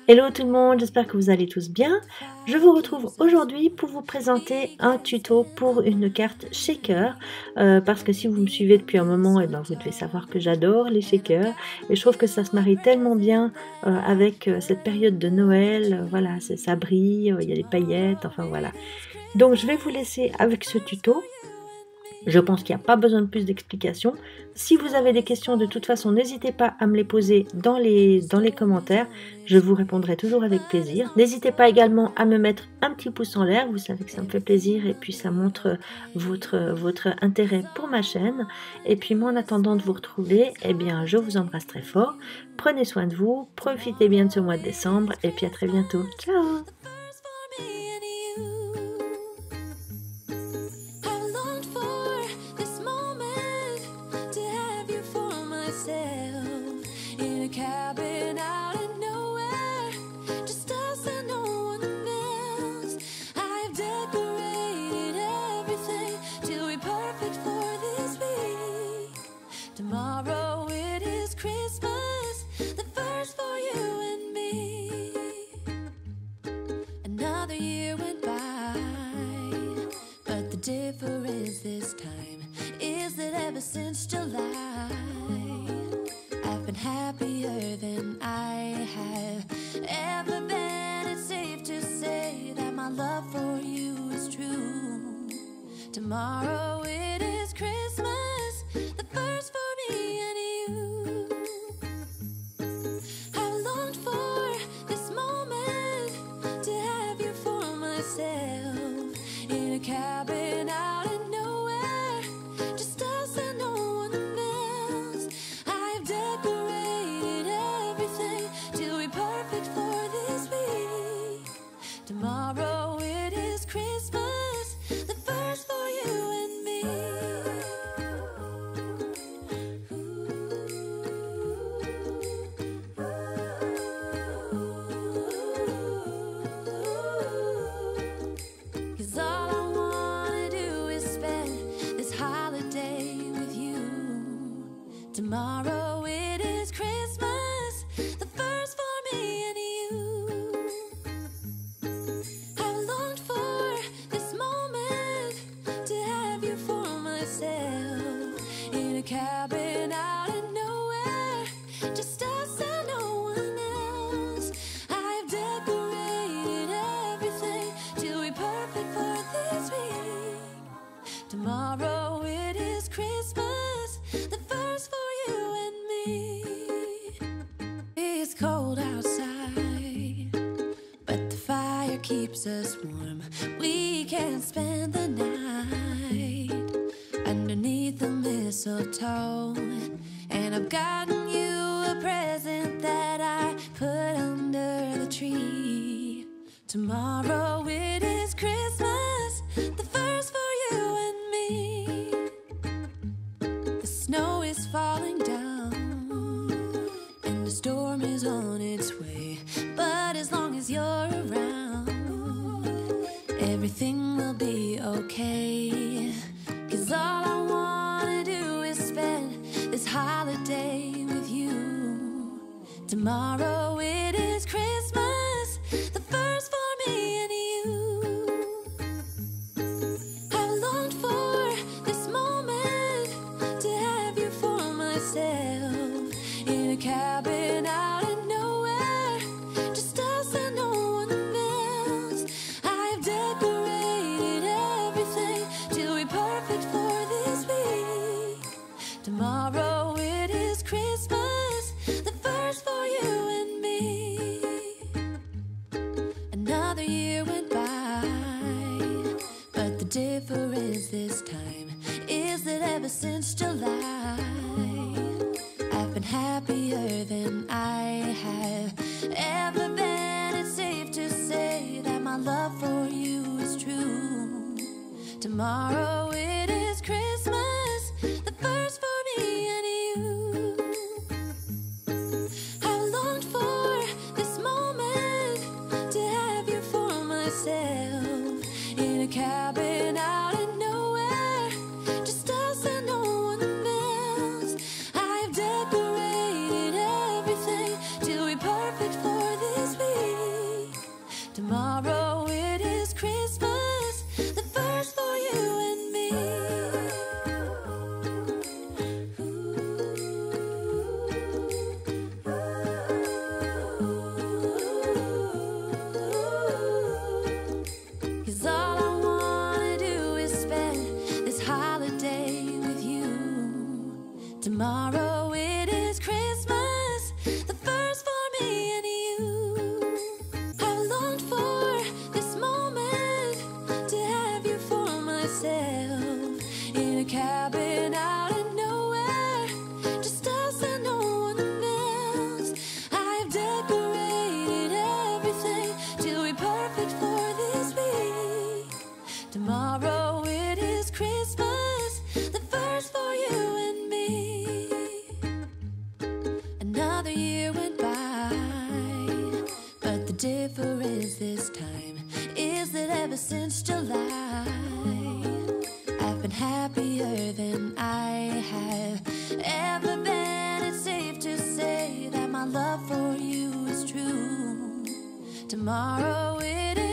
Hello tout le monde, j'espère que vous allez tous bien. Je vous retrouve aujourd'hui pour vous présenter un tuto pour une carte shaker parce que si vous me suivez depuis un moment, et ben vous devez savoir que j'adore les shakers et je trouve que ça se marie tellement bien avec cette période de Noël. Voilà, ça brille, il y a les paillettes, enfin voilà. Donc je vais vous laisser avec ce tuto. Je pense qu'il n'y a pas besoin de plus d'explications. Si vous avez des questions, de toute façon, n'hésitez pas à me les poser dans les commentaires. Je vous répondrai toujours avec plaisir. N'hésitez pas également à me mettre un petit pouce en l'air. Vous savez que ça me fait plaisir et puis ça montre votre intérêt pour ma chaîne. Et puis moi, en attendant de vous retrouver, eh bien, je vous embrasse très fort. Prenez soin de vous, profitez bien de ce mois de décembre et puis à très bientôt. Ciao! Cabin out of nowhere, just us and no one else. I've decorated everything to be perfect for this week. Tomorrow it is Christmas, the first for you and me. Another year went by, but the difference this time is that ever since July, I've been happier than I have ever been. It's safe to say that my love for you is true. Tomorrow it is Christmas, the first for me and you. I've longed for this moment to have you for myself in a cabin out of nowhere, just us and no one else. I've decorated everything to be perfect for this week. Tomorrow it is Christmas, the first for you and me. Cause all I wanna do is spend this holiday with you. Tomorrow it is Christmas, the first for me and you. I've longed for this moment to have you for myself in a cabin out of nowhere, just us and no one else. I've decorated everything to be perfect for this week. Tomorrow it is Christmas, the first for you and me. It's cold outside, but the fire keeps us warm. We can spend the night underneath the mistletoe. And I've gotten you a present that I put under the tree. Tomorrow it is Christmas, the first for you and me. The snow is falling down and the storm is on its way, but as long as you're around, everything will be okay. Cause all I wanna do is spend this holiday with you. Tomorrow it is Christmas, the first for me and you. I've longed for this moment to have you for myself in a cabin out of nowhere, just us and no one else. I've decorated everything to be perfect for this week. Tomorrow it is Christmas, the first for you and me. Another year went by, but the difference this time is that ever since July, I've been happier than I have ever been. It's safe to say that my love for you is true. Tomorrow it is Christmas, the first for me and you. I've longed for this moment to have you for myself in a cabin out of nowhere, just us and no one else. I've decorated everything to be perfect for this week. Tomorrow it is Christmas, the first for me and you. I've longed for this moment to have you for myself in a cabin out in nowhere, just us and no one else. I've decorated everything till we're perfect for this week. Tomorrow it is Christmas, the first for you and me. Another year went by, but the difference this time is that ever since July, I've been happier than I have ever been. It's safe to say that my love for you is true. Tomorrow it is